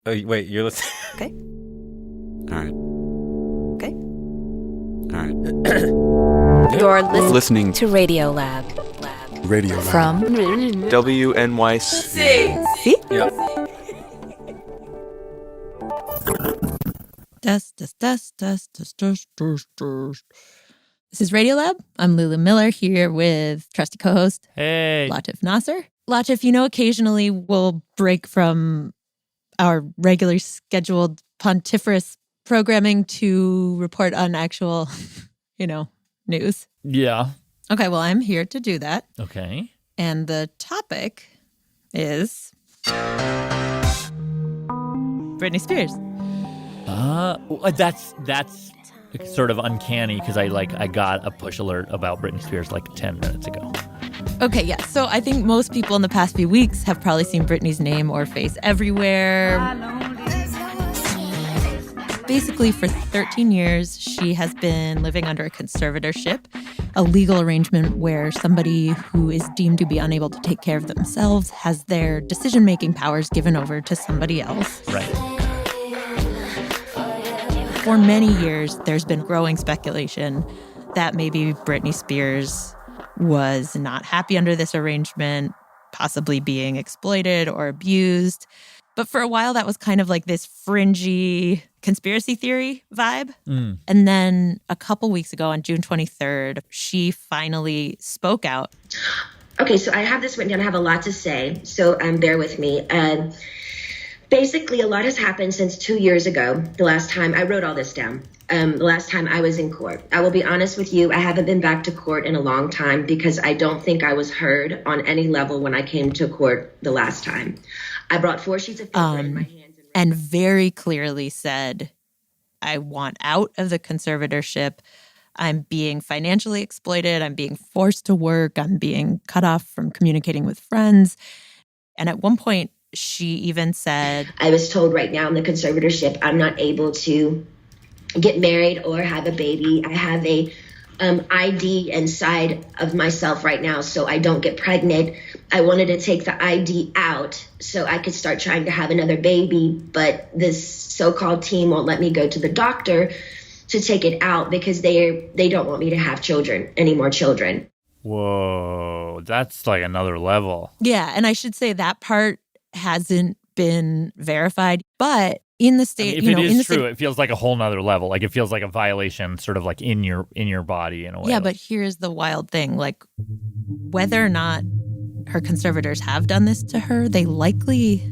Oh, wait, you're listening? Okay. All right. Okay. All right. You're listening to Radiolab. Radiolab. From WNYC. See? Yeah. This is Radiolab. I'm Lulu Miller here with trusty co-host Latif Nasser. Latif, occasionally we'll break from our regularly scheduled pontiferous programming to report on actual, news. Yeah. Okay, well, I'm here to do that. Okay. And the topic is Britney Spears. That's sort of uncanny because I got a push alert about Britney Spears like 10 minutes ago. Okay, yeah. So I think most people in the past few weeks have probably seen Britney's name or face everywhere. Basically, for 13 years, she has been living under a conservatorship, a legal arrangement where somebody who is deemed to be unable to take care of themselves has their decision-making powers given over to somebody else. Right. For many years, there's been growing speculation that maybe Britney Spears was not happy under this arrangement, possibly being exploited or abused. But for a while, that was kind of like this fringy conspiracy theory vibe. And then a couple weeks ago, on June 23rd, she finally spoke out. Okay, so I have this written down. I have a lot to say, so bear with me. Basically, a lot has happened since 2 years ago, the last time I wrote all this down. The last time I was in court. I will be honest with you, I haven't been back to court in a long time because I don't think I was heard on any level when I came to court the last time. I brought 4 sheets of paper in my hands. And very clearly said, I want out of the conservatorship. I'm being financially exploited. I'm being forced to work. I'm being cut off from communicating with friends. And at one point, she even said, I was told right now in the conservatorship, I'm not able to get married or have a baby. I have a ID inside of myself right now, so I don't get pregnant. I wanted to take the ID out so I could start trying to have another baby, but this so-called team won't let me go to the doctor to take it out because they don't want me to have children, any more children. Whoa, that's like another level. Yeah, and I should say that part hasn't been verified, but in the state, if it is true, it feels like a whole nother level. Like it feels like a violation, sort of like in your body in a way. Yeah, but here's the wild thing: like whether or not her conservators have done this to her, they likely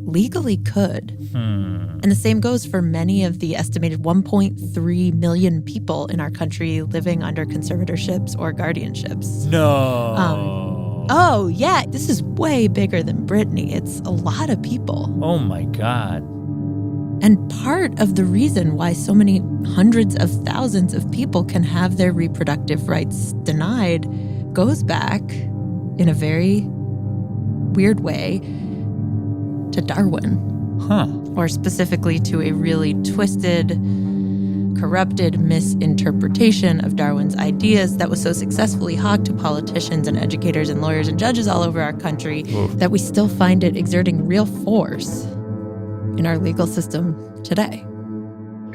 legally could. And the same goes for many of the estimated 1.3 million people in our country living under conservatorships or guardianships. No. Oh, yeah. This is way bigger than Britney. It's a lot of people. Oh, my God. And part of the reason why so many hundreds of thousands of people can have their reproductive rights denied goes back in a very weird way to Darwin. Or specifically to a really twisted, corrupted misinterpretation of Darwin's ideas that was so successfully hawked to politicians and educators and lawyers and judges all over our country that we still find it exerting real force in our legal system today.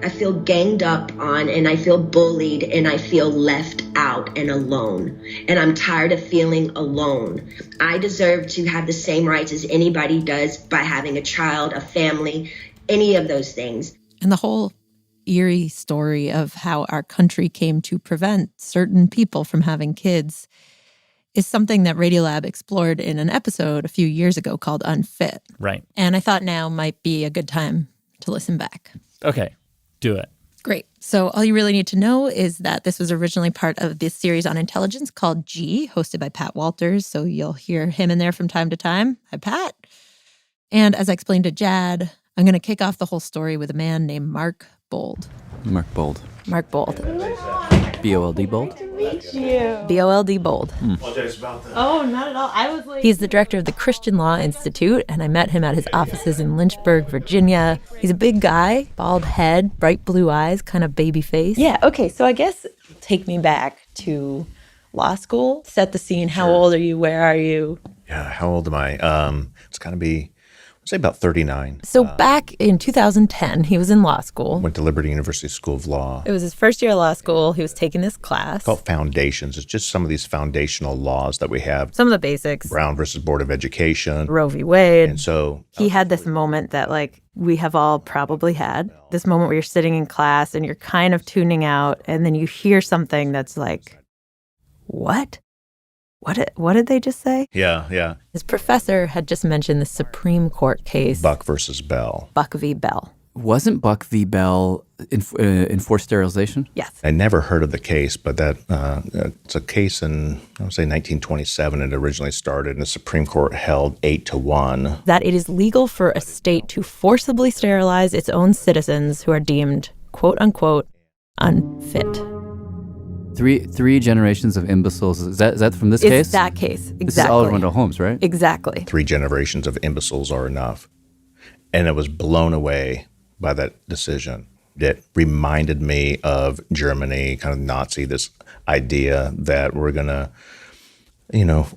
I feel ganged up on and I feel bullied and I feel left out and alone. And I'm tired of feeling alone. I deserve to have the same rights as anybody does by having a child, a family, any of those things. And the whole eerie story of how our country came to prevent certain people from having kids is something that Radiolab explored in an episode a few years ago called Unfit. Right. And I thought now might be a good time to listen back. Okay, do it. Great. So all you really need to know is that this was originally part of this series on intelligence called G, hosted by Pat Walters. So you'll hear him in there from time to time. Hi, Pat. And as I explained to Jad, I'm going to kick off the whole story with a man named Mark Bold. Mark Bold. Mark Bold. B-O-L-D Bold? B-O-L-D Bold. Apologize about that. Oh, not at all. I was like... He's the director of the Christian Law Institute, and I met him at his offices in Lynchburg, Virginia. He's a big guy, bald head, bright blue eyes, kind of baby face. Yeah, okay, so I guess take me back to law school. Set the scene. How old are you? Where are you? Yeah, how old am I? It's got to be say about 39. So back in 2010, he was in law school. Went to Liberty University School of Law. It was his first year of law school. He was taking this class. Called Foundations. It's just some of these foundational laws that we have. Some of the basics. Brown versus Board of Education. Roe v. Wade. And so he had this moment that, like, we have all probably had. This moment where you're sitting in class and you're kind of tuning out, and then you hear something that's like, what? What did they just say? Yeah. His professor had just mentioned the Supreme Court case. Buck versus Bell. Buck v. Bell. Wasn't Buck v. Bell enforced sterilization? Yes. I never heard of the case, but that it's a case in, I would say, 1927. It originally started, and the Supreme Court held 8-1. That it is legal for a state to forcibly sterilize its own citizens who are deemed, quote unquote, unfit. Three generations of imbeciles. Is that from this case? It's that case, exactly. This is Oliver Wendell Holmes, right? Exactly. 3 generations of imbeciles are enough. And I was blown away by that decision. It reminded me of Germany, kind of Nazi, this idea that we're going to,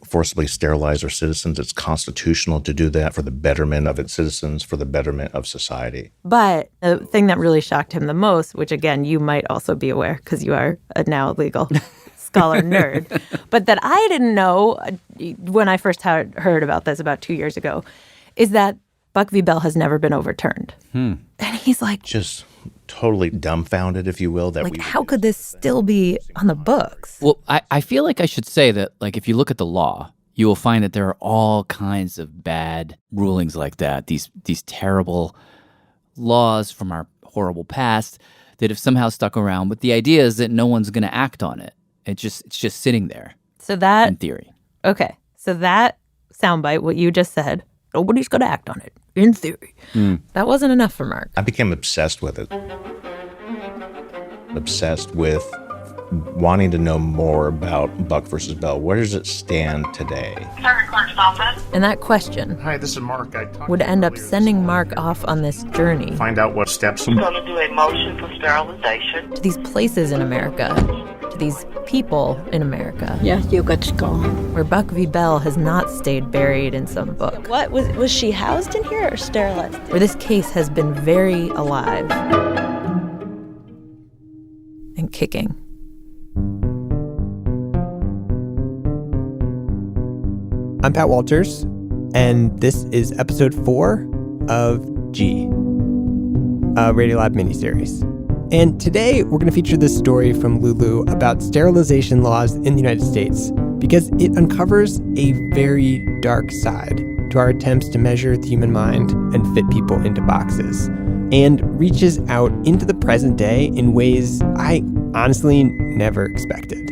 forcibly sterilize our citizens. It's constitutional to do that for the betterment of its citizens, for the betterment of society. But the thing that really shocked him the most, which again, you might also be aware because you are a now legal scholar nerd, but that I didn't know when I first heard about this about 2 years ago, is that Buck v. Bell has never been overturned. And he's like, just totally dumbfounded, if you will. That how could this still be on the books? Well, I feel like I should say that, like, if you look at the law, you will find that there are all kinds of bad rulings like that, these terrible laws from our horrible past that have somehow stuck around. But the idea is that no one's going to act on it. It's just sitting there. So that, in theory. Okay. So that soundbite, what you just said, nobody's going to act on it, in theory. That wasn't enough for Mark. I became obsessed with it. Obsessed with wanting to know more about Buck versus Bell. Where does it stand today? And that question Hi, this is Mark. would end up sending Mark off on this journey Find out what steps. I'm going to do a motion for sterilization. to these places in America, to these people in America. Yes, you got to go. Where Buck v. Bell has not stayed buried in some book. What was she housed in here or sterilized? Where this case has been very alive and kicking. I'm Pat Walters, and this is episode 4 of G, a Radiolab miniseries. And today we're going to feature this story from Lulu about sterilization laws in the United States because it uncovers a very dark side to our attempts to measure the human mind and fit people into boxes, and reaches out into the present day in ways I honestly never expected.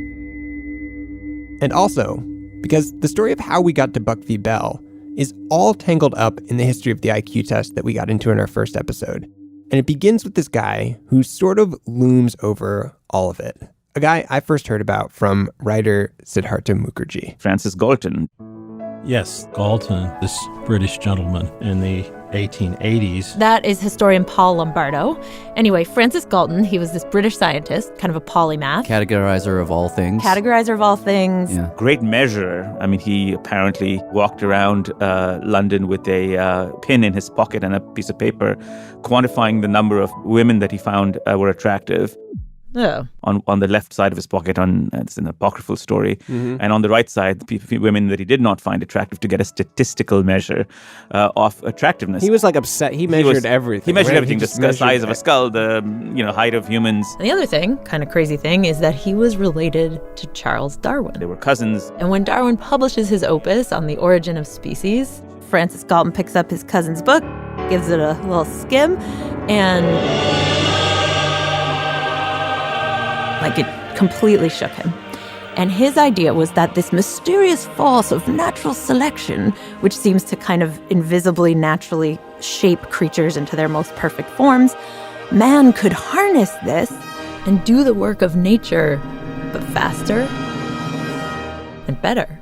And also, because the story of how we got to Buck v. Bell is all tangled up in the history of the IQ test that we got into in our first episode. And it begins with this guy who sort of looms over all of it. A guy I first heard about from writer Siddhartha Mukherjee. Francis Galton. Yes, Galton, this British gentleman in the 1880s. That is historian Paul Lombardo. Anyway, Francis Galton, he was this British scientist, kind of a polymath. Categorizer of all things. Yeah. Great measurer. I mean, he apparently walked around London with a pin in his pocket and a piece of paper, quantifying the number of women that he found were attractive. Oh. On the left side of his pocket, it's an apocryphal story, and on the right side, the women that he did not find attractive, to get a statistical measure of attractiveness. He was like upset. He measured everything. He measured right? everything, the size of a skull, the height of humans. And the other thing, kind of crazy thing, is that he was related to Charles Darwin. They were cousins. And when Darwin publishes his opus on the origin of species, Francis Galton picks up his cousin's book, gives it a little skim, and it completely shook him. And his idea was that this mysterious force of natural selection, which seems to kind of invisibly, naturally shape creatures into their most perfect forms, man could harness this and do the work of nature, but faster and better.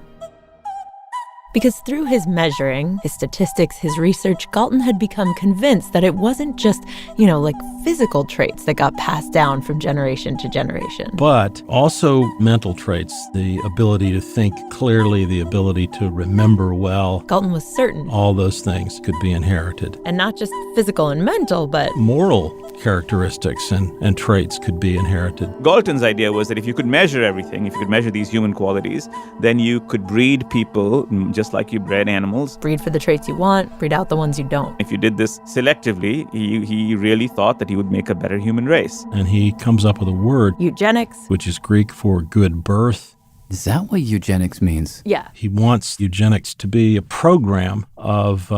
Because through his measuring, his statistics, his research, Galton had become convinced that it wasn't just, like physical traits that got passed down from generation to generation. But also mental traits, the ability to think clearly, the ability to remember well. Galton was certain all those things could be inherited. And not just physical and mental, but moral characteristics and traits could be inherited. Galton's idea was that if you could measure everything, if you could measure these human qualities, then you could breed people just like you bred animals. Breed for the traits you want, breed out the ones you don't. If you did this selectively, he really thought that he would make a better human race. And he comes up with a word, eugenics, which is Greek for good birth. Is that what eugenics means? Yeah. He wants eugenics to be a program of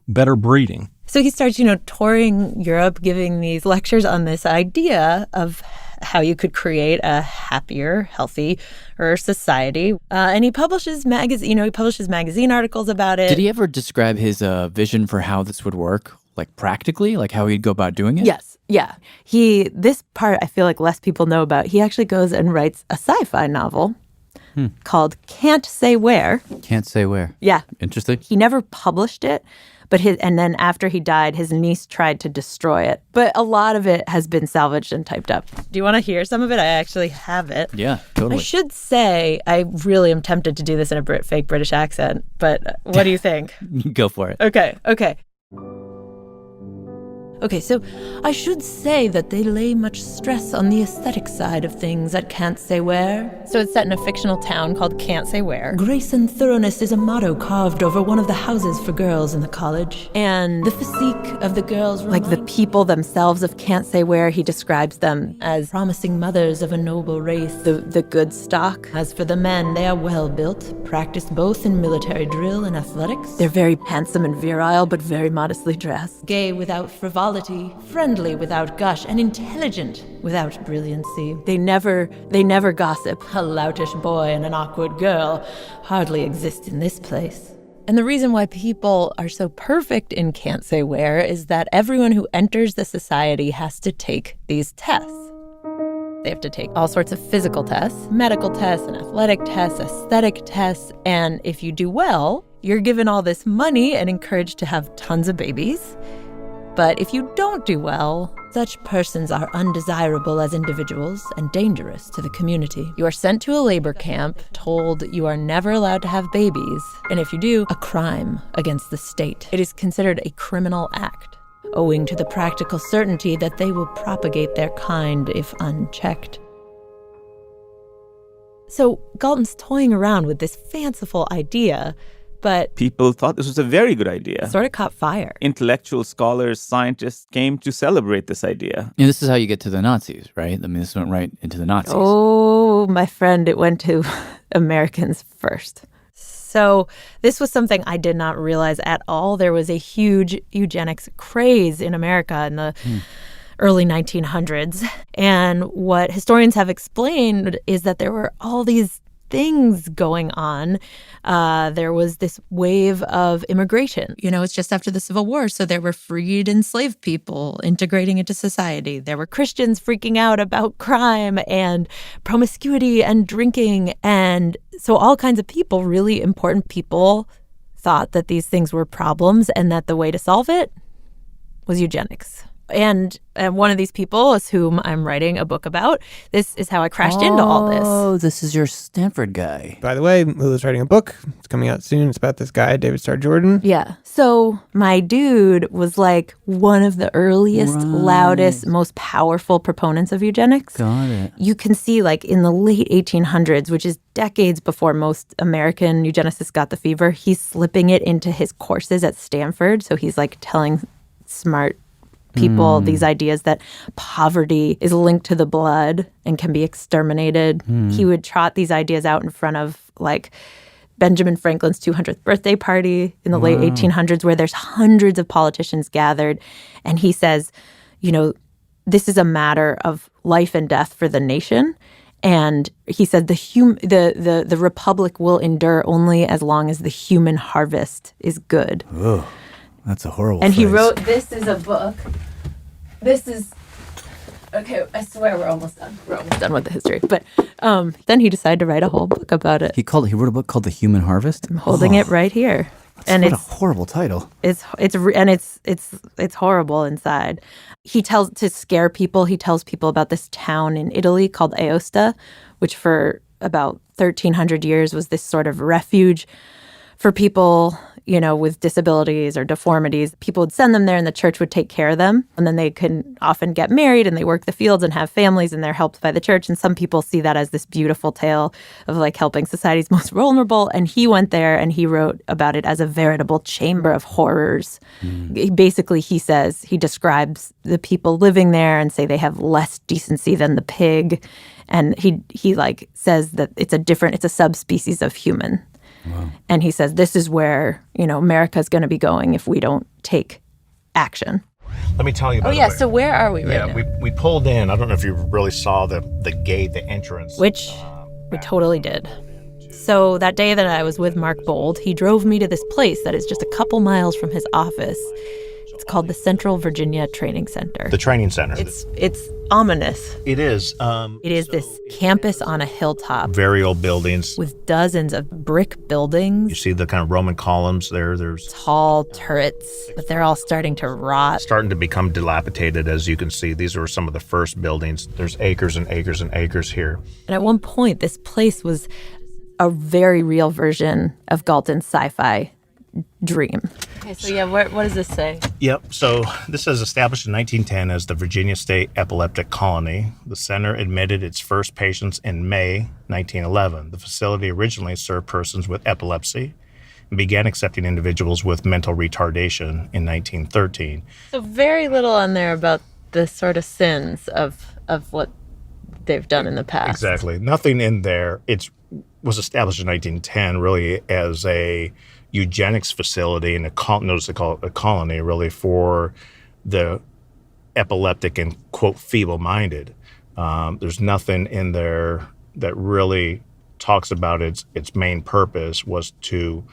better breeding. So he starts, touring Europe, giving these lectures on this idea of how you could create a happier, healthier society. And he publishes magazine articles about it. Did he ever describe his vision for how this would work, like practically, like how he'd go about doing it? Yes. Yeah. This part I feel like less people know about. He actually goes and writes a sci-fi novel called Can't Say Where. Can't Say Where. Yeah. Interesting. He never published it. And then after he died, his niece tried to destroy it. But a lot of it has been salvaged and typed up. Do you want to hear some of it? I actually have it. Yeah, totally. I should say, I really am tempted to do this in a fake British accent. But what do you think? Go for it. Okay. Okay, so I should say that they lay much stress on the aesthetic side of things at Can't Say Where. So it's set in a fictional town called Can't Say Where. Grace and thoroughness is a motto carved over one of the houses for girls in the college. And the physique of the girls, like the people themselves of Can't Say Where, he describes them as promising mothers of a noble race, the good stock. As for the men, they are well built, practiced both in military drill and athletics. They're very handsome and virile, but very modestly dressed. Gay without frivolity, friendly without gush, and intelligent without brilliancy. They never gossip. A loutish boy and an awkward girl hardly exist in this place. And the reason why people are so perfect in Can't Say Where is that everyone who enters the society has to take these tests. They have to take all sorts of physical tests, medical tests, and athletic tests, aesthetic tests, and if you do well, you're given all this money and encouraged to have tons of babies. But if you don't do well, such persons are undesirable as individuals and dangerous to the community. You are sent to a labor camp, told you are never allowed to have babies, and if you do, a crime against the state. It is considered a criminal act, owing to the practical certainty that they will propagate their kind if unchecked. So Galton's toying around with this fanciful idea, but people thought this was a very good idea. Sort of caught fire. Intellectual scholars, scientists came to celebrate this idea. And this is how you get to the Nazis, right? I mean, this went right into the Nazis. Oh, my friend, it went to Americans first. So this was something I did not realize at all. There was a huge eugenics craze in America in the early 1900s. And what historians have explained is that there were all these things going on. There was this wave of immigration. It's just after the Civil War, so there were freed enslaved people integrating into society. There were Christians freaking out about crime and promiscuity and drinking. And so all kinds of people, really important people, thought that these things were problems and that the way to solve it was eugenics. And one of these people is whom I'm writing a book about. This is how I crashed into all this. Oh, this is your Stanford guy. By the way, Lula's writing a book. It's coming out soon. It's about this guy, David Starr Jordan. Yeah. So my dude was like one of the earliest, loudest, most powerful proponents of eugenics. Got it. You can see like in the late 1800s, which is decades before most American eugenicists got the fever, he's slipping it into his courses at Stanford. So he's like telling smart people these ideas that poverty is linked to the blood and can be exterminated. He would trot these ideas out in front of like Benjamin Franklin's 200th birthday party in the late 1800s, where there's hundreds of politicians gathered. And he says, this is a matter of life and death for the nation. And he said the republic will endure only as long as the human harvest is good. Oh. That's a horrible And phrase. he wrote, this is a book. This is Okay, I swear we're almost done. We're almost done with the history. But then he decided to write a whole book about it. He wrote a book called The Human Harvest. I'm holding it right here. What a horrible title. It's horrible inside. He tells people about this town in Italy called Aosta, which for about 1,300 years was this sort of refuge for people, with disabilities or deformities. People would send them there and the church would take care of them. And then they can often get married and they work the fields and have families and they're helped by the church. And some people see that as this beautiful tale of like helping society's most vulnerable. And he went there and he wrote about it as a veritable chamber of horrors. Basically, he describes the people living there and say they have less decency than the pig. And he says that it's a subspecies of human. Wow. And he says, this is where, America's going to be going if we don't take action. Let me tell you about it. So where are we right now? We pulled in. I don't know if you really saw the gate, the entrance. Which we totally did. So that day that I was with Mark Bold, he drove me to this place that is just a couple miles from his office. It's called the Central Virginia Training Center. The training center. It's ominous. It is. It is this campus on a hilltop. Very old buildings. With dozens of brick buildings. You see the kind of Roman columns there. There's tall turrets, but they're all starting to rot. Starting to become dilapidated, as you can see. These were some of the first buildings. There's acres and acres and acres here. And at one point, this place was a very real version of Galton's sci-fi dream. Okay, so what does this say? Yep. So this is established in 1910 as the Virginia State Epileptic Colony. The center admitted its first patients in May 1911. The facility originally served persons with epilepsy and began accepting individuals with mental retardation in 1913. So very little on there about the sort of sins of what they've done in the past. Exactly. Nothing in there. It was established in 1910 really as a eugenics facility, and notice they call it a colony really for the epileptic and, quote, feeble-minded. There's nothing in there that really talks about its main purpose was to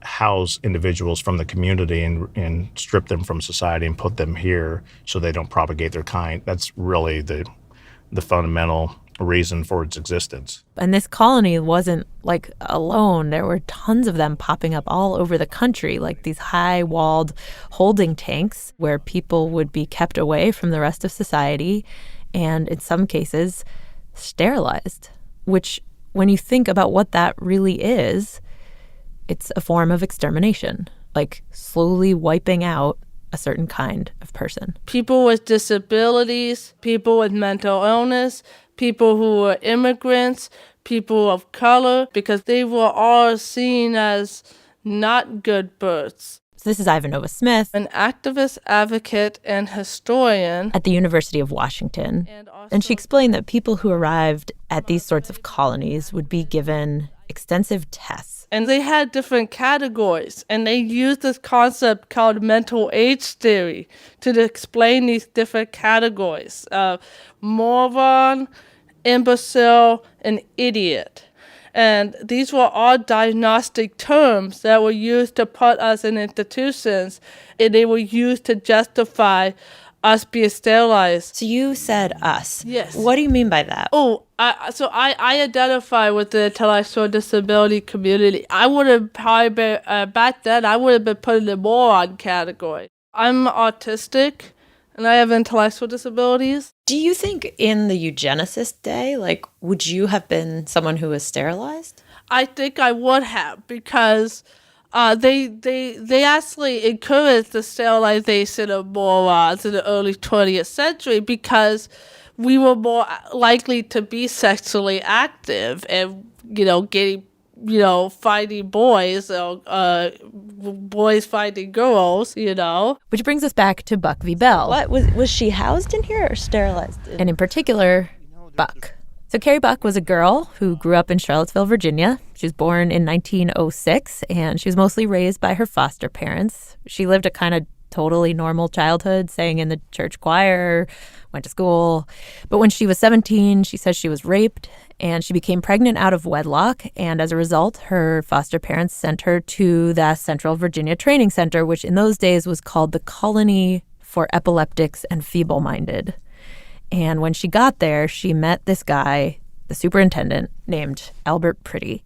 house individuals from the community and strip them from society and put them here so they don't propagate their kind. That's really the fundamental reason for its existence. And this colony wasn't alone. There were tons of them popping up all over the country, like these high-walled holding tanks where people would be kept away from the rest of society and, in some cases, sterilized, which, when you think about what that really is, it's a form of extermination, slowly wiping out a certain kind of person. People with disabilities, people with mental illness, people who were immigrants, people of color, because they were all seen as not good births. So this is Ivanova Smith, an activist, advocate, and historian at the University of Washington. And she explained that people who arrived at these sorts of colonies would be given extensive tests. And they had different categories, and they used this concept called mental age theory to explain these different categories. Moron, imbecile, and idiot. And these were all diagnostic terms that were used to put us in institutions, and they were used to justify us being sterilized. So you said us. Yes. What do you mean by that? I identify with the intellectual disability community. I would have probably been, back then, I would have been put in the moron category. I'm autistic, and I have intellectual disabilities. Do you think in the eugenicist day, would you have been someone who was sterilized? I think I would have, because they actually encouraged the sterilization of morons in the early 20th century because we were more likely to be sexually active and, getting, finding boys or boys finding girls, Which brings us back to Buck v. Bell. What was she housed in here or sterilized? And in particular, Buck. So Carrie Buck was a girl who grew up in Charlottesville, Virginia. She was born in 1906, and she was mostly raised by her foster parents. She lived a kind of totally normal childhood, sang in the church choir, went to school. But when she was 17, she says she was raped, and she became pregnant out of wedlock. And as a result, her foster parents sent her to the Central Virginia Training Center, which in those days was called the Colony for Epileptics and Feeble-Minded. And when she got there, she met this guy, the superintendent, named Albert Priddy.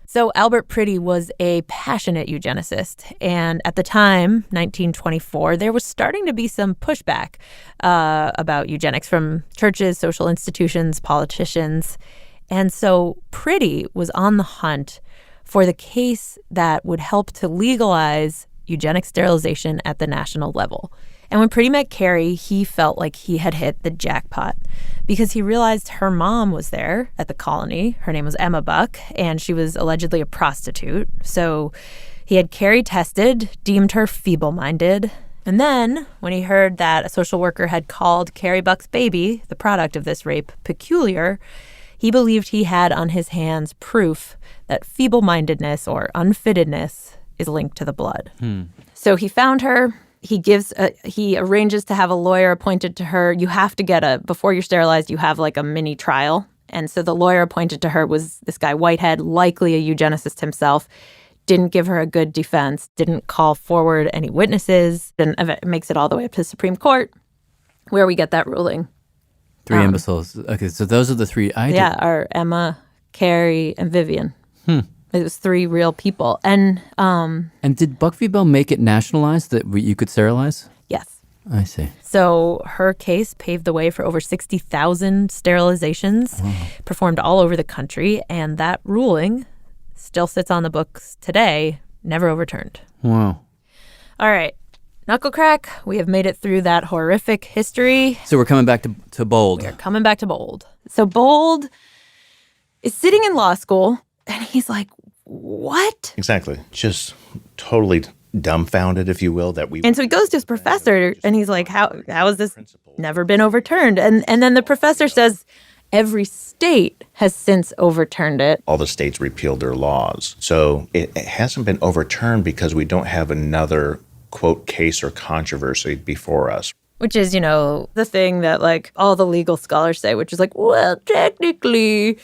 So Albert Priddy was a passionate eugenicist. And at the time, 1924, there was starting to be some pushback about eugenics from churches, social institutions, politicians. And so Priddy was on the hunt for the case that would help to legalize eugenic sterilization at the national level. And when Priddy met Carrie, he felt like he had hit the jackpot because he realized her mom was there at the colony. Her name was Emma Buck, and she was allegedly a prostitute. So he had Carrie tested, deemed her feeble-minded. And then when he heard that a social worker had called Carrie Buck's baby, the product of this rape, peculiar, he believed he had on his hands proof that feeble-mindedness or unfittedness is linked to the blood. So he found her. He arranges to have a lawyer appointed to her. You have to before you're sterilized, you have like a mini trial. And so the lawyer appointed to her was this guy Whitehead, likely a eugenicist himself, didn't give her a good defense, didn't call forward any witnesses, and it makes it all the way up to the Supreme Court, where we get that ruling. 3 imbeciles. Okay, so those are the 3 are Emma, Carrie, and Vivian. It was 3 real people. And did Buck v. Bell make it nationalized that you could sterilize? Yes. I see. So her case paved the way for over 60,000 sterilizations performed all over the country. And that ruling still sits on the books today, never overturned. Wow. All right. Knuckle crack, we have made it through that horrific history. So we're coming back to Bold. We're coming back to Bold. So Bold is sitting in law school, and he's like, what? Exactly. Just totally dumbfounded, if you will, that we... And so he goes to his professor, and he's like, how has this never been overturned? And then the professor says, every state has since overturned it. All the states repealed their laws. So it hasn't been overturned because we don't have another, quote, case or controversy before us. Which is, the thing that, like, all the legal scholars say, which is like, well, technically,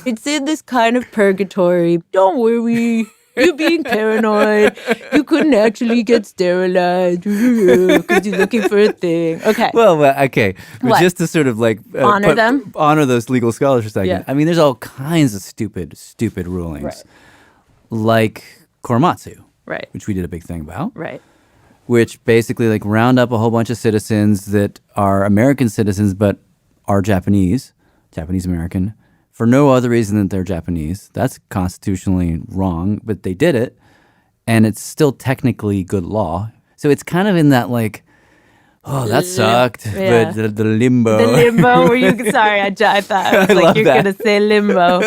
it's in this kind of purgatory. Don't worry. You're being paranoid. You couldn't actually get sterilized because you're looking for a thing. Okay. Well, okay. What? Just to sort of like... honor them? Honor those legal scholars for a second. Yeah. I mean, there's all kinds of stupid rulings. Right. Like Korematsu. Right. Which we did a big thing about. Right. Which basically like round up a whole bunch of citizens that are American citizens but are Japanese American, for no other reason than they're Japanese. That's constitutionally wrong, but they did it, and it's still technically good law. So it's kind of in that like, oh, that sucked, Yeah. but the limbo. The limbo, sorry, I thought I was like, you're going to say limbo.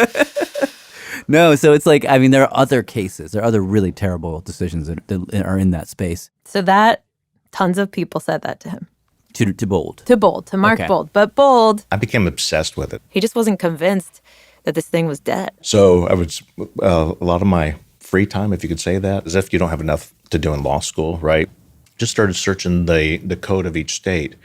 No, so it's like, I mean, there are other cases. There are other really terrible decisions that are in that space. So that, tons of people said that to him. To Bold. To Mark Okay. Bold. But Bold, I became obsessed with it. he just wasn't convinced that this thing was dead. So I was, a lot of my free time, if you could say that, as if you don't have enough to do in law school, right? Just started searching the code of each state,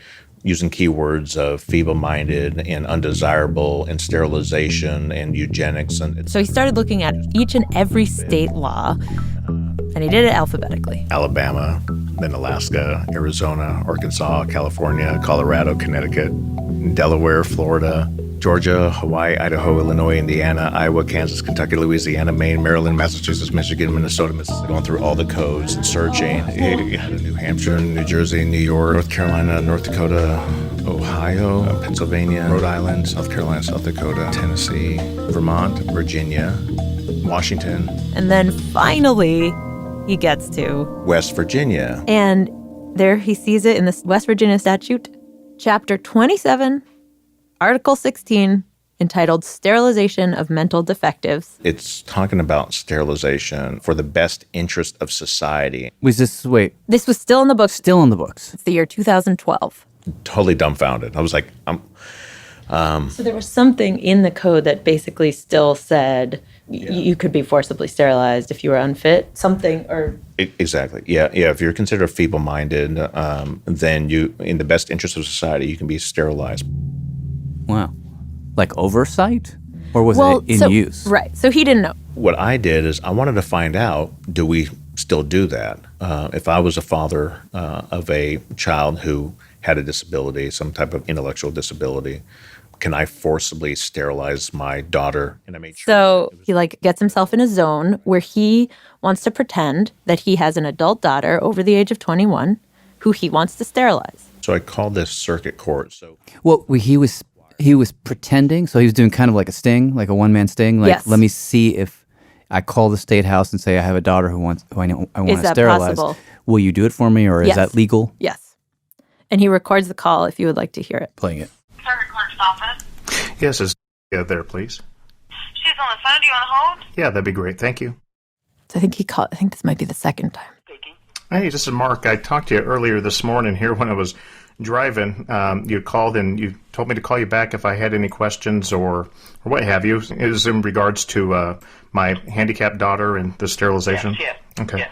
using keywords of feeble-minded and undesirable and sterilization and eugenics. So he started looking at each and every state law, and he did it alphabetically. Alabama, then Alaska, Arizona, Arkansas, California, Colorado, Connecticut, Delaware, Florida, Georgia, Hawaii, Idaho, Illinois, Indiana, Iowa, Kansas, Kentucky, Louisiana, Maine, Maryland, Massachusetts, Michigan, Minnesota, Mississippi, going through all the codes and searching. New Hampshire, New Jersey, New York, North Carolina, North Dakota, Ohio, Pennsylvania, Rhode Island, South Carolina, South Dakota, Tennessee, Vermont, Virginia, Washington. And then finally, he gets to West Virginia. And there he sees it in the West Virginia statute, Chapter 27, Article 16, entitled Sterilization of Mental Defectives. It's talking about sterilization for the best interest of society. This was still in the books. Still in the books. It's the year 2012. Totally dumbfounded. I was like, So there was something in the code that basically still said you could be forcibly sterilized if you were unfit, something, or... Exactly. Yeah. If you're considered feeble-minded, then you, in the best interest of society, you can be sterilized. Wow. Like oversight? Or was it in use? Right. So he didn't know. What I did is I wanted to find out, do we still do that? If I was a father of a child who had a disability, some type of intellectual disability. Can I forcibly sterilize my daughter? And I made sure. So he gets himself in a zone where he wants to pretend that he has an adult daughter over the age of 21 who he wants to sterilize. So I called this circuit court. So he was pretending. So he was doing kind of like a sting, like a one-man sting. Yes. Let me see if I call the state house and say I have a daughter who I want to sterilize. Possible? Will you do it for me, or is that legal? Yes. And he records the call if you would like to hear it. Playing it. Circuit clerk's office. Yes, is there, please? She's on the phone. Do you want to hold? Yeah, that'd be great. Thank you. So I think this might be the second time. Hey, this is Mark. I talked to you earlier this morning here when I was driving. You called and you told me to call you back if I had any questions or what have you. It was in regards to my handicapped daughter and the sterilization. Yes. Okay. Yes.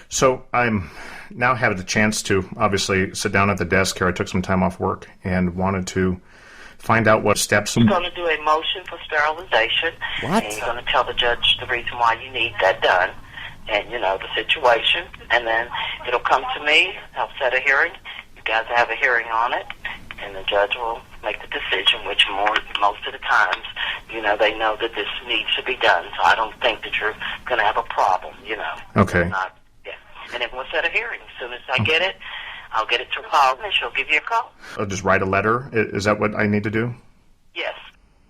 So I'm now having the chance to obviously sit down at the desk here. I took some time off work and wanted to find out what steps. You're going to do a motion for sterilization. What? And you're going to tell the judge the reason why you need that done and, the situation. And then it'll come to me. I'll set a hearing. You guys have a hearing on it. And the judge will make the decision, which most of the times, they know that this needs to be done. So I don't think that you're going to have a problem, Okay. And then we'll set a hearing. As soon as I get it, I'll get it to Paul, and she'll give you a call. I'll just write a letter. Is that what I need to do? Yes.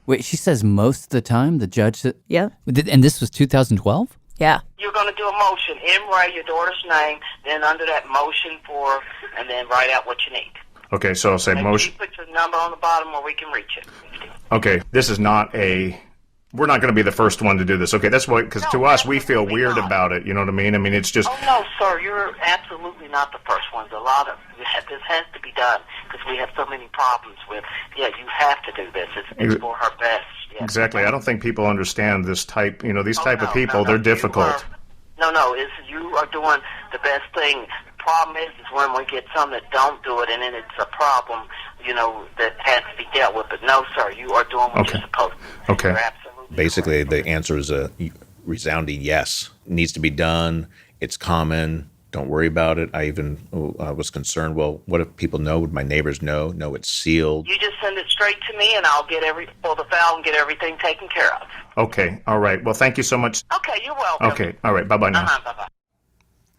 Wait, she says most of the time the judge said... Yeah. And this was 2012? Yeah. You're going to do a motion in write your daughter's name, then under that motion and then write out what you need. Okay, so I'll say motion. Put your number on the bottom where we can reach it. Okay, this is not we're not going to be the first one to do this. Okay, that's why, because to us, we feel weird about it. You know what I mean? I mean, it's just... Oh, no, sir, you're absolutely not the first ones. This has to be done because we have so many problems with, you have to do this. It's for her best. Yes. Exactly. I don't think people understand this type, these type of people. They're difficult. You are doing the best thing. The problem is when we get some that don't do it, and then it's a problem, that has to be dealt with. But no, sir, you are doing what you're supposed to. Okay. You're absolutely basically the answer is a resounding yes. It needs to be done. It's common. Don't worry about it. I even was concerned, well, what if people know? Would my neighbors know? No, it's sealed. You just send it straight to me, and I'll pull the file and get everything taken care of. Okay. All right. Well, thank you so much. Okay, you're welcome. Okay. All right. Bye-bye now. Bye-bye.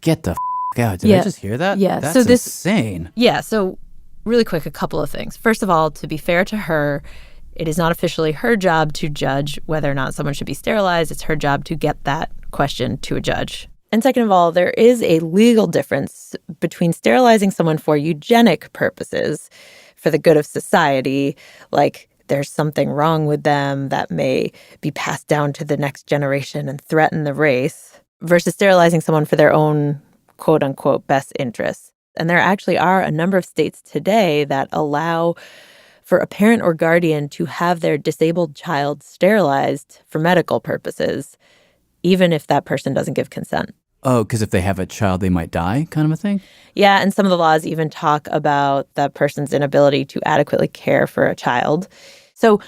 Get the out. Did I just hear that? Yeah. That's so this, insane. Yeah. So really quick, a couple of things. First of all, to be fair to her, it is not officially her job to judge whether or not someone should be sterilized. It's her job to get that question to a judge. And second of all, there is a legal difference between sterilizing someone for eugenic purposes, for the good of society, like there's something wrong with them that may be passed down to the next generation and threaten the race, versus sterilizing someone for their own quote-unquote best interests. And there actually are a number of states today that allow for a parent or guardian to have their disabled child sterilized for medical purposes, even if that person doesn't give consent. Oh, because if they have a child, they might die, kind of a thing? Yeah, and some of the laws even talk about that person's inability to adequately care for a child. So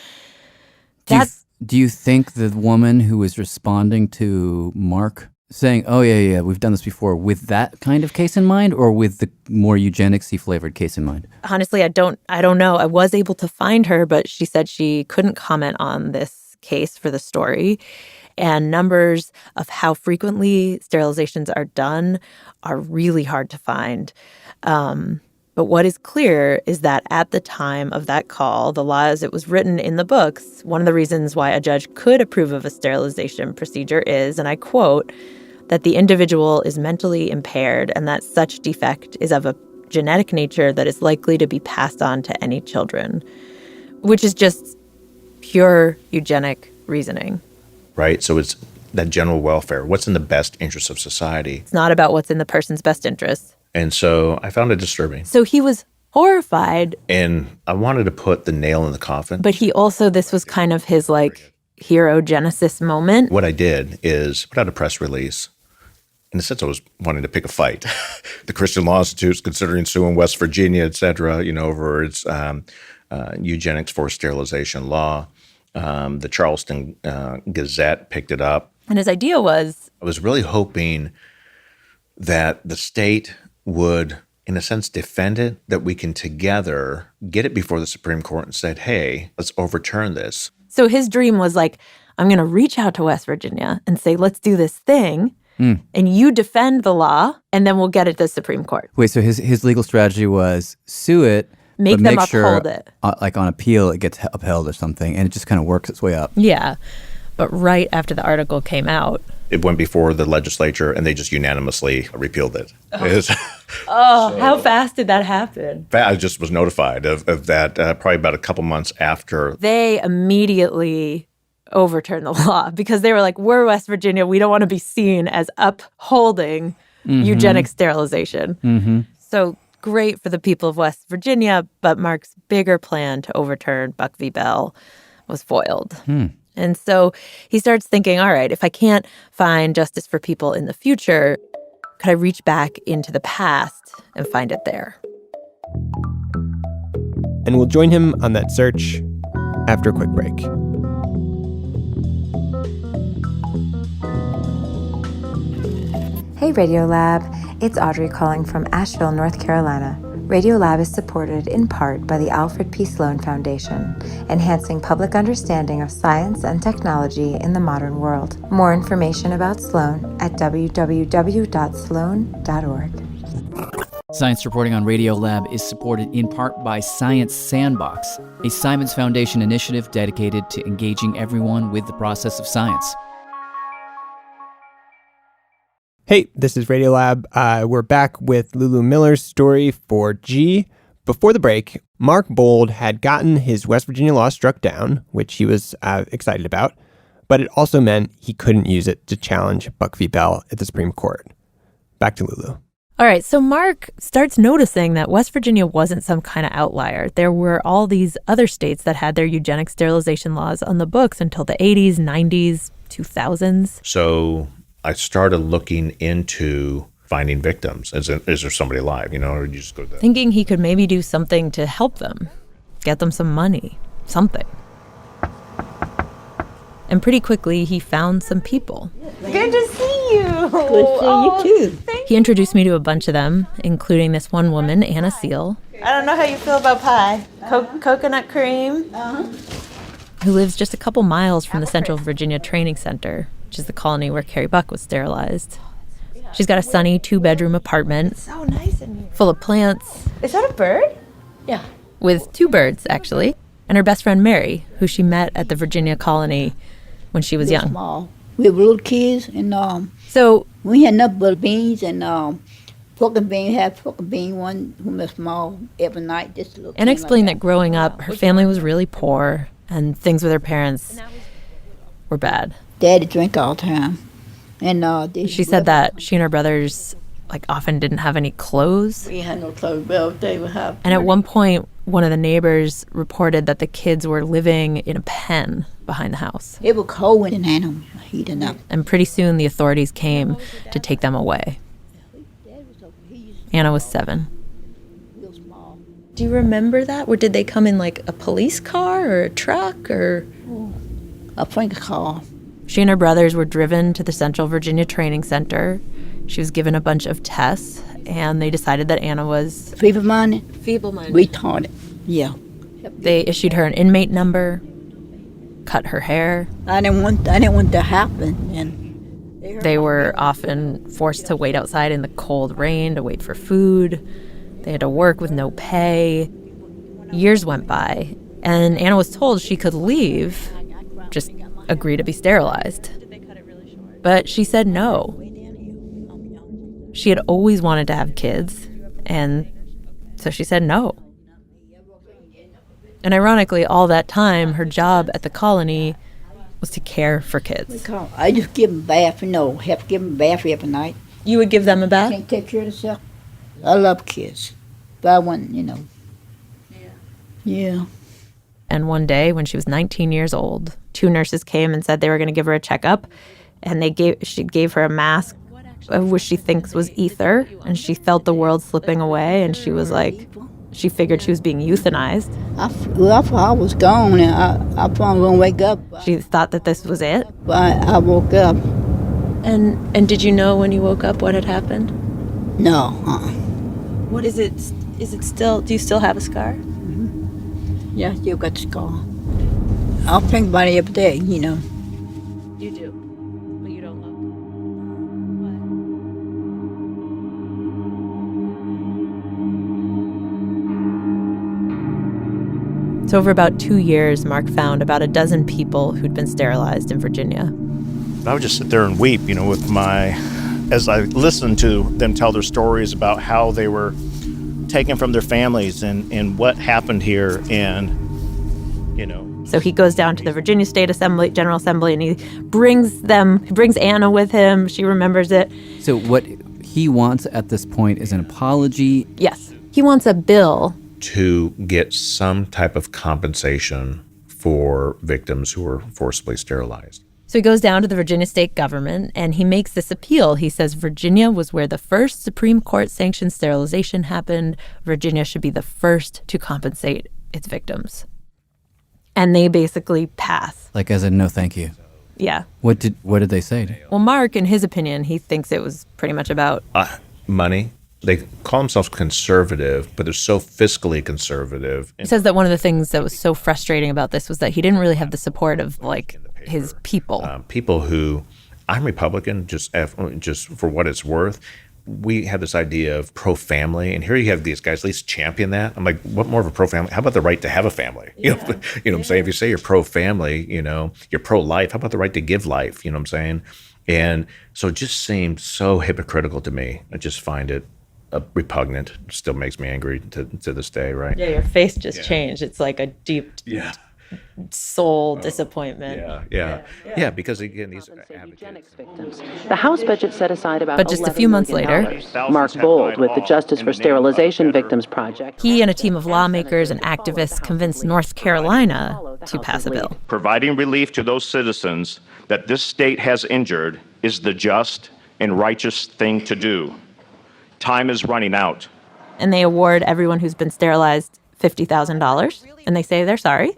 do you think the woman who was responding to Mark saying, oh, yeah, we've done this before, with that kind of case in mind, or with the more eugenics-y flavored case in mind? Honestly, I don't know. I was able to find her, but she said she couldn't comment on this case for the story. And numbers of how frequently sterilizations are done are really hard to find. But what is clear is that at the time of that call, the law as it was written in the books, one of the reasons why a judge could approve of a sterilization procedure is, and I quote, that the individual is mentally impaired and that such defect is of a genetic nature that is likely to be passed on to any children, which is just pure eugenic reasoning. Right? So it's that general welfare. What's in the best interest of society? It's not about what's in the person's best interest. And so I found it disturbing. So he was horrified. And I wanted to put the nail in the coffin. But he also, this was kind of his hero genesis moment. What I did is put out a press release. In a sense, I was wanting to pick a fight. The Christian Law Institute's considering suing West Virginia, et cetera, over its eugenics for sterilization law. The Charleston Gazette picked it up. And his idea was, I was really hoping that the state would in a sense, defend it, that we can together get it before the Supreme Court and said, hey, let's overturn this. So his dream was like, I'm going to reach out to West Virginia and say, let's do this thing. And you defend the law, and then we'll get it to the Supreme Court. Wait, so his legal strategy was sue it, Make but them make uphold sure, it. Like on appeal, it gets upheld or something, and it just kind of works its way up. Yeah. But right after the article came out, It went before the legislature, and they just unanimously repealed it. how fast did that happen? I just was notified of that probably about a couple months after. They immediately overturned the law because they were like, we're West Virginia. We don't want to be seen as upholding eugenic sterilization. So great for the people of West Virginia, but Mark's bigger plan to overturn Buck v. Bell was foiled. And so he starts thinking, all right, if I can't find justice for people in the future, could I reach back into the past and find it there? And we'll join him on that search after a quick break. Hey Radiolab, it's Audrey calling from Asheville, North Carolina. Radiolab is supported in part by the Alfred P. Sloan Foundation, enhancing public understanding of science and technology in the modern world. More information about Sloan at www.sloan.org. Science reporting on Radiolab is supported in part by Science Sandbox, a Simons Foundation initiative dedicated to engaging everyone with the process of science. Hey, this is Radiolab. We're back with Lulu Miller's story for G. Before the break, Mark Bold had gotten his West Virginia law struck down, which he was excited about, but it also meant he couldn't use it to challenge Buck v. Bell at the Supreme Court. Back to Lulu. All right, so Mark starts noticing that West Virginia wasn't some kind of outlier. There were all these other states that had their eugenic sterilization laws on the books until the 80s, 90s, 2000s. So I started looking into finding victims. Is there somebody alive, or you just go to that? Thinking he could maybe do something to help them, get them some money, something. And pretty quickly, he found some people. Good to see you. Good to see you, too. He introduced me to a bunch of them, including this one woman, Anna Seal. I don't know how you feel about pie. Coconut cream. Who lives just a couple miles from the Central Virginia Training Center, which is the colony where Carrie Buck was sterilized. She's got a sunny 2-bedroom apartment. So nice in here. Full of plants. Is that a bird? Yeah. With 2 birds, actually. And her best friend, Mary, who she met at the Virginia colony when she was young. Small. We were little kids, and so we had nothing but beans and pork and bean. Had pork and bean one who was small every night. Just a little. Anna explained that growing up, her family was really poor, and things with her parents were bad. Daddy drank all the time, and she said that she and her brothers often didn't have any clothes. We had no clothes, but they would have. And at one point, one of the neighbors reported that the kids were living in a pen behind the house. It was cold in Anna, heating up. And pretty soon the authorities came to take them away. Anna was 7. Do you remember that? Or did they come in a police car or a truck or? A Frank car. She and her brothers were driven to the Central Virginia Training Center. She was given a bunch of tests, and they decided that Anna was feeble-minded. Feeble-minded. Retarded. Yeah. They issued her an inmate number, cut her hair. I didn't want that to happen, and they were often forced to wait outside in the cold rain to wait for food. They had to work with no pay. Years went by, and Anna was told she could leave, just agree to be sterilized. But she said no. She had always wanted to have kids, and so she said no. And ironically, all that time, her job at the colony was to care for kids. I just give them a bath, have to give them a bath every night. You would give them a bath? Can't take care of themselves. I love kids, but I want, Yeah. And one day, when she was 19 years old, 2 nurses came and said they were going to give her a checkup, and she gave her a mask of which she thinks was ether, and she felt the world slipping away, and she was she figured she was being euthanized. I thought I was gone, and I probably won't wake up. She thought that this was it. But I woke up. And did you know when you woke up what had happened? No. What is it? Is it still? Do you still have a scar? Yeah, I still got the scar. I'll think about it every day, you know. You do, but you don't look. So over about 2 years, Mark found about a dozen people who'd been sterilized in Virginia. I would just sit there and weep, as I listened to them tell their stories about how they were taken from their families and what happened here, and, So he goes down to the Virginia State Assembly, General Assembly, and he brings Anna with him. She remembers it. So what he wants at this point is an apology. Yes. He wants a bill to get some type of compensation for victims who were forcibly sterilized. So he goes down to the Virginia state government and he makes this appeal. He says Virginia was where the first Supreme Court sanctioned sterilization happened. Virginia should be the first to compensate its victims. And they basically pass. Like as in, no, thank you. Yeah. What did they say? Well, Mark, in his opinion, he thinks it was pretty much about money. They call themselves conservative, but they're so fiscally conservative. He says that one of the things that was so frustrating about this was that he didn't really have the support of his people. People who, I'm Republican, just for what it's worth. We have this idea of pro-family, and here you have these guys at least champion that. I'm like, what more of a pro-family? How about the right to have a family? You know what I'm saying? If you say you're pro-family, you're pro-life. How about the right to give life? You know what I'm saying? And so it just seemed so hypocritical to me. I just find it repugnant. It still makes me angry to this day, right? Yeah, your face just changed. It's like a deep soul disappointment. Yeah, because again, these are advocates. The House budget set aside about But just a few months later, Mark Bold with the Justice for Sterilization Victims Project. He and a team of lawmakers and activists convinced North Carolina to pass a bill. Providing relief to those citizens that this state has injured is the just and righteous thing to do. Time is running out. And they award everyone who's been sterilized $50,000, and they say they're sorry.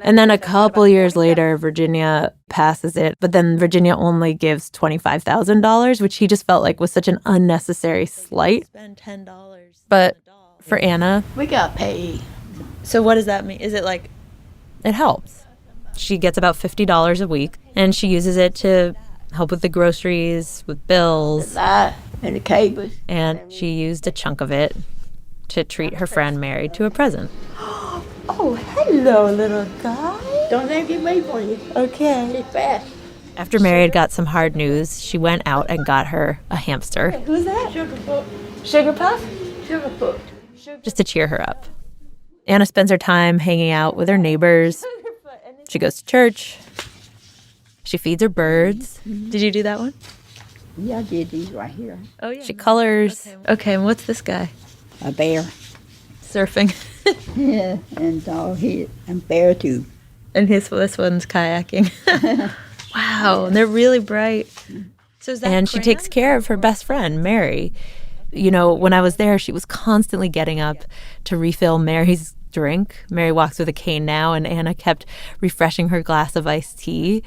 And then a couple years later, Virginia passes it, but then Virginia only gives $25,000, which he just felt like was such an unnecessary slight. Spend $10. But for Anna, we got paid. So what does that mean? Is it like it helps? She gets about $50 a week, and she uses it to help with the groceries, with bills, and the cables. And she used a chunk of it to treat her friend Mary to a present. Oh, hello, little guy. Don't let me wait for you. Okay. It's fast. After Mary had got some hard news, she went out and got her a hamster. Who's that? Sugar Puff? Sugar Puff. Just to cheer her up. Anna spends her time hanging out with her neighbors. She goes to church. She feeds her birds. Did you do that one? Yeah, I did these right here. Oh, yeah. She colors. Okay, and what's this guy? A bear. Surfing. Yeah, and dog head, and bear too. And this one's kayaking. Wow, and they're really bright. So is that and she takes care of her best friend, Mary. When I was there, she was constantly getting up to refill Mary's drink. Mary walks with a cane now, and Anna kept refreshing her glass of iced tea.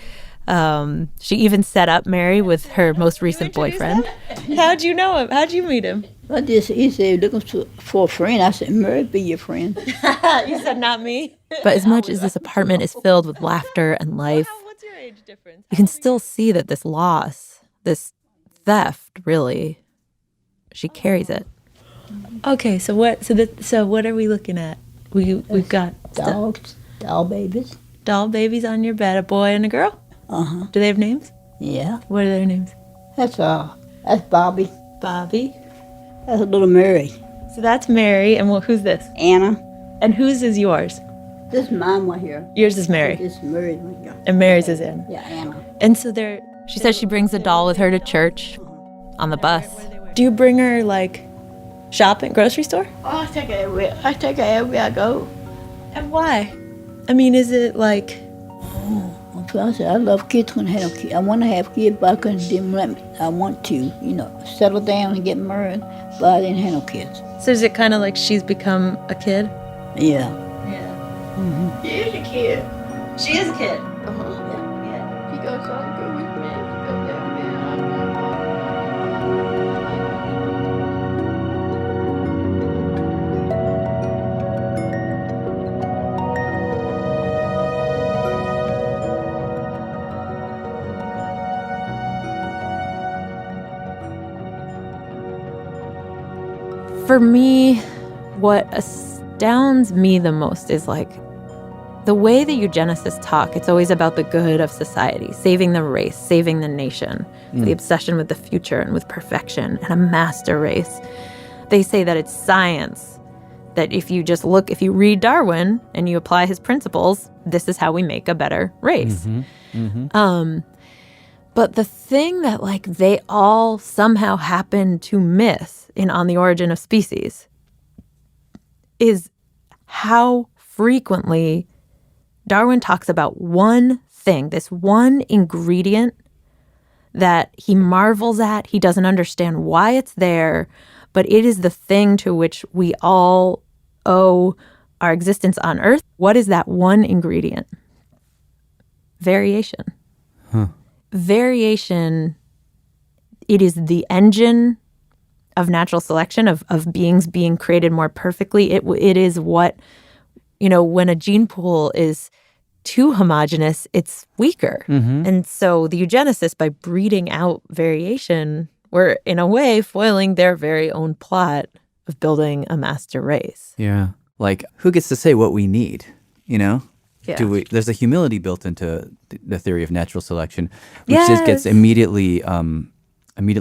She even set up Mary with her most recent boyfriend. How'd you know him? How'd you meet him? He said, looking for a friend. I said, Mary, be your friend. You said, not me? But as much as this apartment is filled with laughter and life, what's your age difference? You can still see that this loss, this theft, really, she carries it. Okay, so what are we looking at? We've got dogs, doll babies. Doll babies on your bed, a boy and a girl? Uh-huh. Do they have names? Yeah. What are their names? That's Bobby. Bobby? That's a little Mary. So that's Mary, and who's this? Anna. And whose is yours? This is mine right here. Yours is Mary. This is Mary's right here. And Mary's is Anna. Yeah, Anna. And so she says she brings the doll with her to church on the bus. Do you bring her, shopping, grocery store? Oh, I take her everywhere. I go. And why? I mean, is it like... I said, I love kids when I have kids. I want to have kids, but I didn't let me. I want to, settle down and get married, but I didn't have no kids. So is it kind of like she's become a kid? Yeah. Yeah. Mm-hmm. She is a kid. She is a kid. Yeah. She goes on good with me. She goes down For me, what astounds me the most is like the way the eugenicists talk. It's always about the good of society, saving the race, saving the nation, the obsession with the future and with perfection and a master race. They say that it's science, that if you read Darwin and you apply his principles, this is how we make a better race. But the thing that like they all somehow happen to miss in On the Origin of Species is how frequently Darwin talks about one thing, this one ingredient that he marvels at. He doesn't understand why it's there, but it is the thing to which we all owe our existence on Earth. What is that one ingredient? Variation. Variation, it is the engine of natural selection, of beings being created more perfectly. It is what, when a gene pool is too homogeneous, it's weaker. And so the eugenicists, by breeding out variation, were in a way foiling their very own plot of building a master race. Yeah. Like, who gets to say what we need, Yeah. There's a humility built into the theory of natural selection, which just gets immediately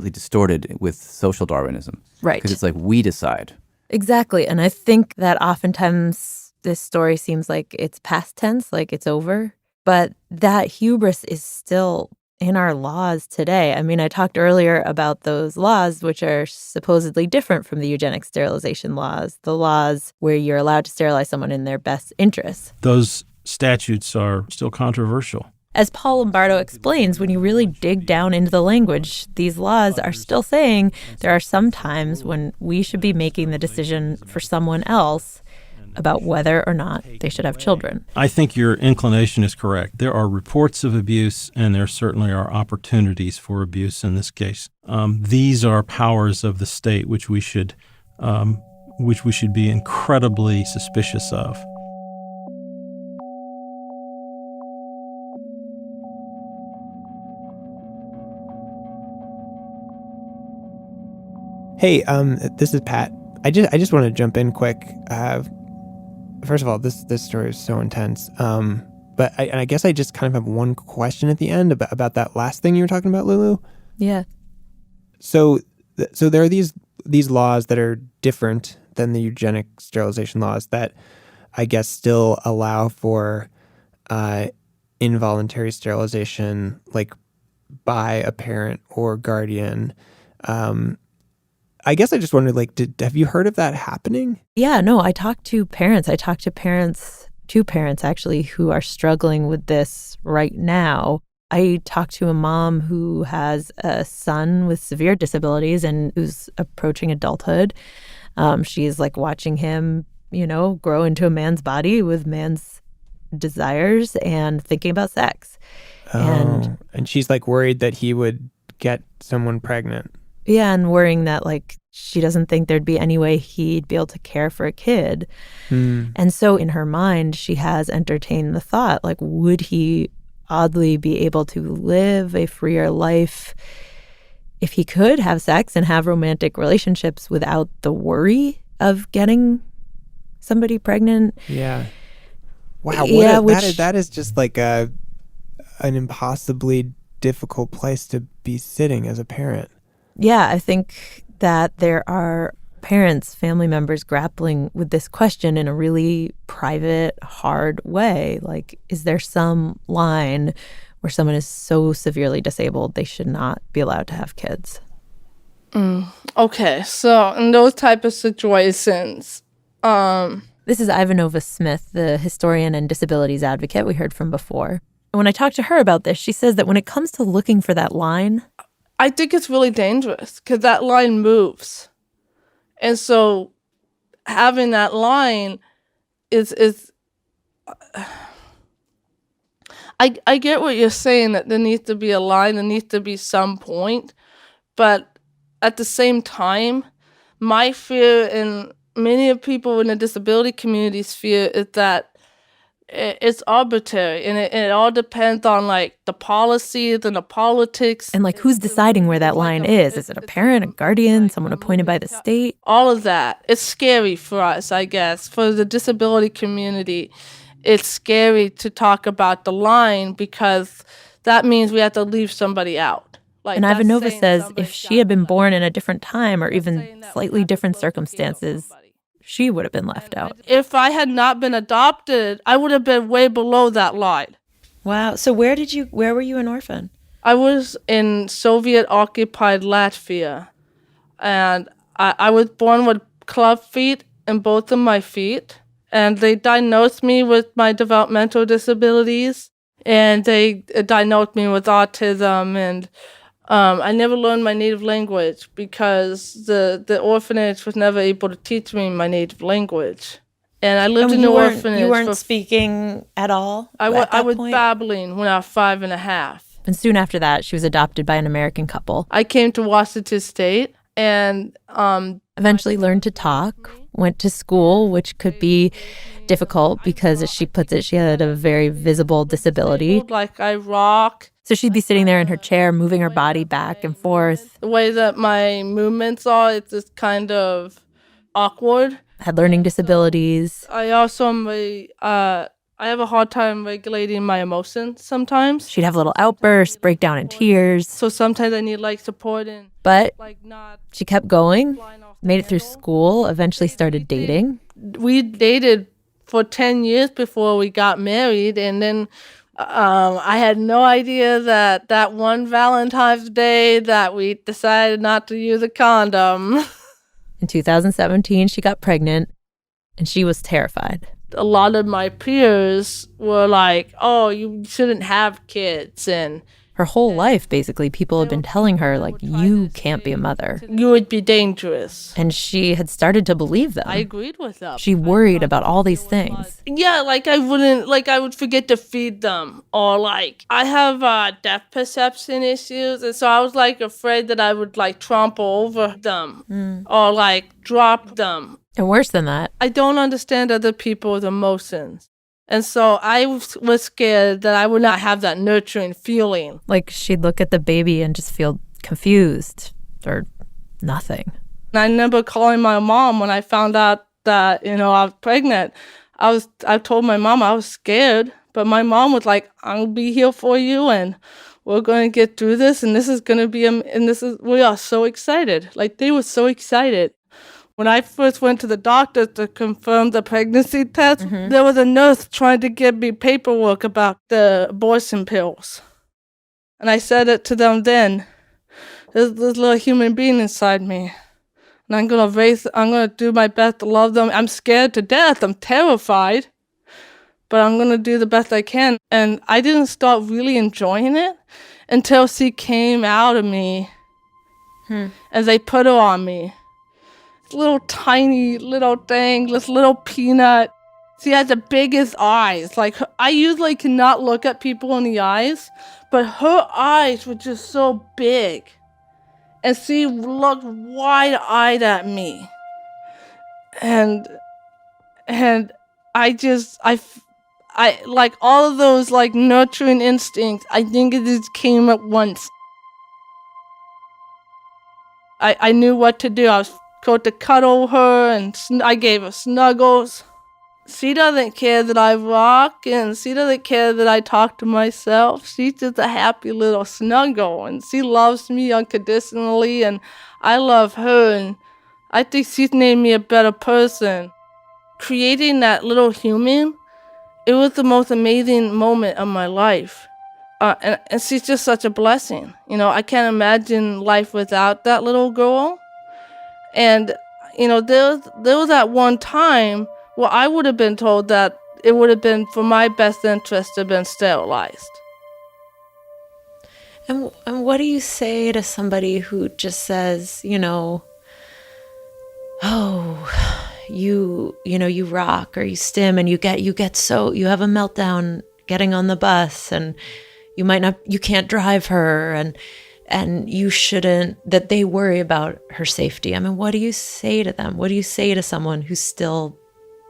distorted with social Darwinism. Right. Because it's like, we decide. Exactly. And I think that oftentimes this story seems like it's past tense, like it's over. But that hubris is still in our laws today. I mean, I talked earlier about those laws, which are supposedly different from the eugenic sterilization laws, the laws where you're allowed to sterilize someone in their best interests. Those statutes are still controversial. As Paul Lombardo explains, when you really dig down into the language, these laws are still saying there are some times when we should be making the decision for someone else about whether or not they should have children. I think your inclination is correct. There are reports of abuse, and there certainly are opportunities for abuse in this case. These are powers of the state which we should be incredibly suspicious of. Hey, this is Pat. I just want to jump in quick. First of all, this story is so intense. But I guess I just kind of have one question at the end about that last thing you were talking about, Lulu. Yeah. So there are these laws that are different than the eugenic sterilization laws that I guess still allow for involuntary sterilization, like by a parent or guardian. I guess I just wondered, like, have you heard of that happening? Yeah, no, I talked to parents. Two parents actually, who are struggling with this right now. I talked to a mom who has a son with severe disabilities and who's approaching adulthood. She's like watching him, grow into a man's body with man's desires and thinking about sex. And she's like worried that he would get someone pregnant. Yeah, and worrying that, like, she doesn't think there'd be any way he'd be able to care for a kid. And so in her mind, she has entertained the thought, like, would he oddly be able to live a freer life if he could have sex and have romantic relationships without the worry of getting somebody pregnant? Yeah. Wow, that is just like an impossibly difficult place to be sitting as a parent. Yeah, I think that there are parents, family members grappling with this question in a really private, hard way. Like, is there some line where someone is so severely disabled they should not be allowed to have kids? Okay, so in those type of situations, this is Ivanova Smith, the historian and disabilities advocate we heard from before. And when I talked to her about this, she says that when it comes to looking for that line, I think it's really dangerous because that line moves. And so having that line is I get what you're saying, that there needs to be a line, there needs to be some point. But at the same time, my fear and many of people in the disability community's fear is that it's arbitrary, and it all depends on like the policies and the politics. And like, who's deciding where that line is? Is it a parent, a guardian, someone appointed by the state? All of that. It's scary for us, I guess. For the disability community, it's scary to talk about the line because that means we have to leave somebody out. Like, and Ivanova says if she had been born in a different time or even slightly different circumstances, she would have been left out. If I had not been adopted, I would have been way below that line. Wow. So where were you an orphan? I was in Soviet-occupied Latvia, and I was born with club feet in both of my feet, and they diagnosed me with my developmental disabilities, and they diagnosed me with autism, and I never learned my native language because the orphanage was never able to teach me my native language. And I lived in the orphanage. You weren't speaking at all? I was babbling when I was 5.5. And soon after that, she was adopted by an American couple. I came to Washington State and eventually learned to talk, went to school, which could be difficult because, as she puts it, she had a very visible disability. Like I rock. So she'd be sitting there in her chair, moving her body back and forth. The way that my movements are, it's just kind of awkward. Had learning disabilities. I also I have a hard time regulating my emotions sometimes. She'd have little outbursts, break down in tears. So sometimes I need like support. But she kept going, made it through school, eventually started dating. We dated for 10 years before we got married, and then I had no idea that one Valentine's Day that we decided not to use a condom. In 2017, she got pregnant, and she was terrified. A lot of my peers were like, oh, you shouldn't have kids. And her whole life, basically, people had been telling her, like, you can't be a mother. You would be dangerous. And she had started to believe them. I agreed with them. She worried about all these things. Yeah, like I would forget to feed them. Or like, I have depth perception issues. And so I was like afraid that I would like trample over them. Or like drop them. And worse than that, I don't understand other people's emotions. And so I was scared that I would not have that nurturing feeling. Like she'd look at the baby and just feel confused or nothing. And I remember calling my mom when I found out that, I was pregnant. I told my mom I was scared, but my mom was like, I'll be here for you and we're going to get through this and this is going to be, we are so excited. Like they were so excited. When I first went to the doctor to confirm the pregnancy test, there was a nurse trying to give me paperwork about the abortion pills. And I said it to them then. There's this little human being inside me. And I'm going to do my best to love them. I'm scared to death. I'm terrified. But I'm going to do the best I can. And I didn't start really enjoying it until she came out of me. And they put her on me. Little tiny little thing, this little peanut. She has the biggest eyes. Like I usually cannot look at people in the eyes, but her eyes were just so big. And she looked wide-eyed at me. And I like all of those like nurturing instincts, I think it just came at once. I knew what to do. I was go to cuddle her, and I gave her snuggles. She doesn't care that I rock, and she doesn't care that I talk to myself. She's just a happy little snuggle, and she loves me unconditionally, and I love her, and I think she's made me a better person. Creating that little human, it was the most amazing moment of my life. And she's just such a blessing. I can't imagine life without that little girl. And, there was that one time where I would have been told that it would have been for my best interest to have been sterilized. And what do you say to somebody who just says, oh, you rock or you stim and you have a meltdown getting on the bus and you can't drive her and you shouldn't, that they worry about her safety. I mean, what do you say to them? What do you say to someone who still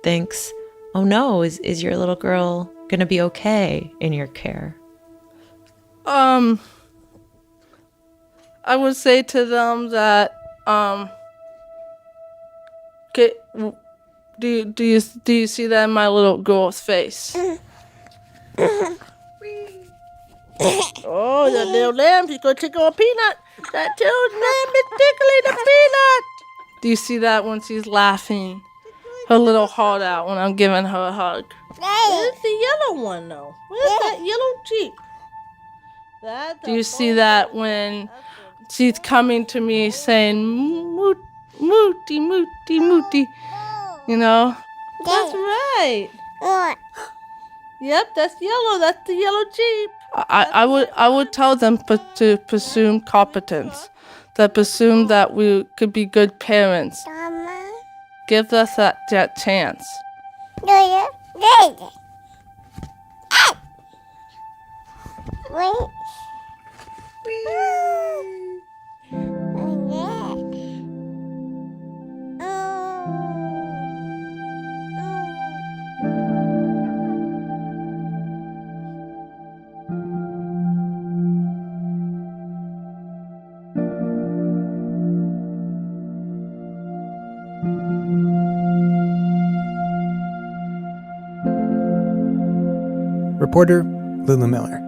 thinks, oh no, is your little girl going to be okay in your care? I would say to them that, okay, do you see that in my little girl's face? Oh, that little lamb, she's gonna tickle a peanut. That little lamb is tickling a peanut. Do you see that when she's laughing? Her little heart out when I'm giving her a hug. Where's the yellow one, though? Where's that yellow Jeep? Do you see that when she's coming to me saying, mooty, mooty, mooty? You know? That's right. Yep, that's yellow. That's the yellow Jeep. I would tell them to presume competence, that presume that we could be good parents. Give us that chance. Reporter Lulu Miller.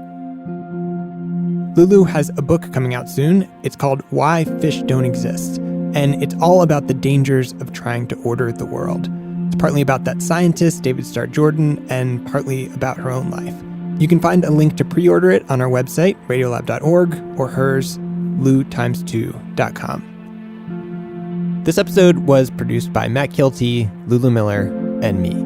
Lulu has a book coming out soon. It's called Why Fish Don't Exist, and it's all about the dangers of trying to order the world. It's partly about that scientist, David Starr Jordan, and partly about her own life. You can find a link to pre-order it on our website, radiolab.org, or hers, lutimestwo.com. This episode was produced by Matt Kilty, Lulu Miller, and me.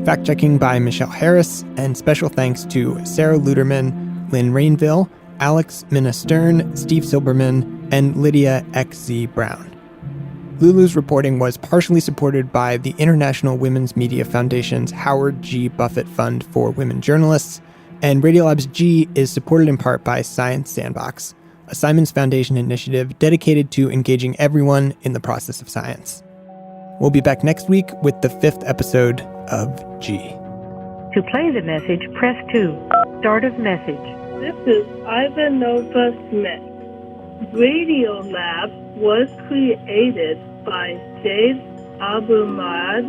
Fact-checking by Michelle Harris, and special thanks to Sarah Luderman, Lynn Rainville, Alex Minna-Stern, Steve Silberman, and Lydia X.Z. Brown. Lulu's reporting was partially supported by the International Women's Media Foundation's Howard G. Buffett Fund for Women Journalists, and Radiolab's G is supported in part by Science Sandbox, a Simons Foundation initiative dedicated to engaging everyone in the process of science. We'll be back next week with the 5th episode of G. To play the message, press 2. Start of message. This is Ivanova Smith. Radiolab was created by Jade Abermad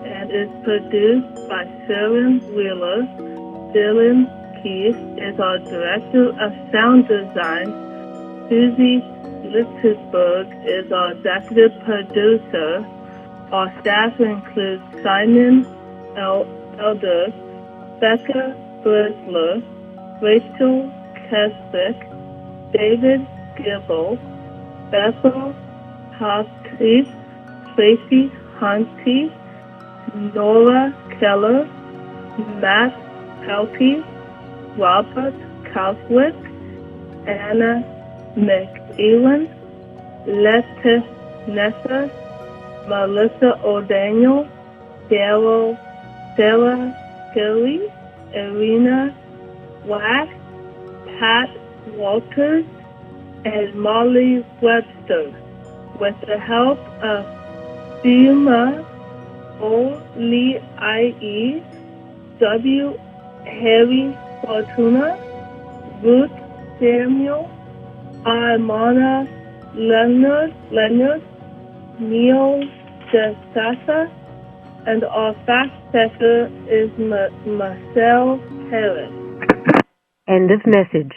and is produced by Sharon Wheeler. Dylan Keith is our director of sound design. Susie Lichtenberg is our executive producer. Our staff includes Simon Elder, Becca Bresler, Rachel Keswick, David Gibble, Bethel Hopkins, Tracy Hunty, Nora Keller, Matt Pelkey, Robert Kauswick, Anna McEwen, Letta Nessa, Melissa O'Daniel, Sarah Kelly, Irina Wax, Pat Walters, and Molly Webster, with the help of Sima O'Lee, W. Harry Fortuna, Ruth Samuel, Armana Leonard, Neil DeSasa, and our fact checker is Marcel Harris. End of message.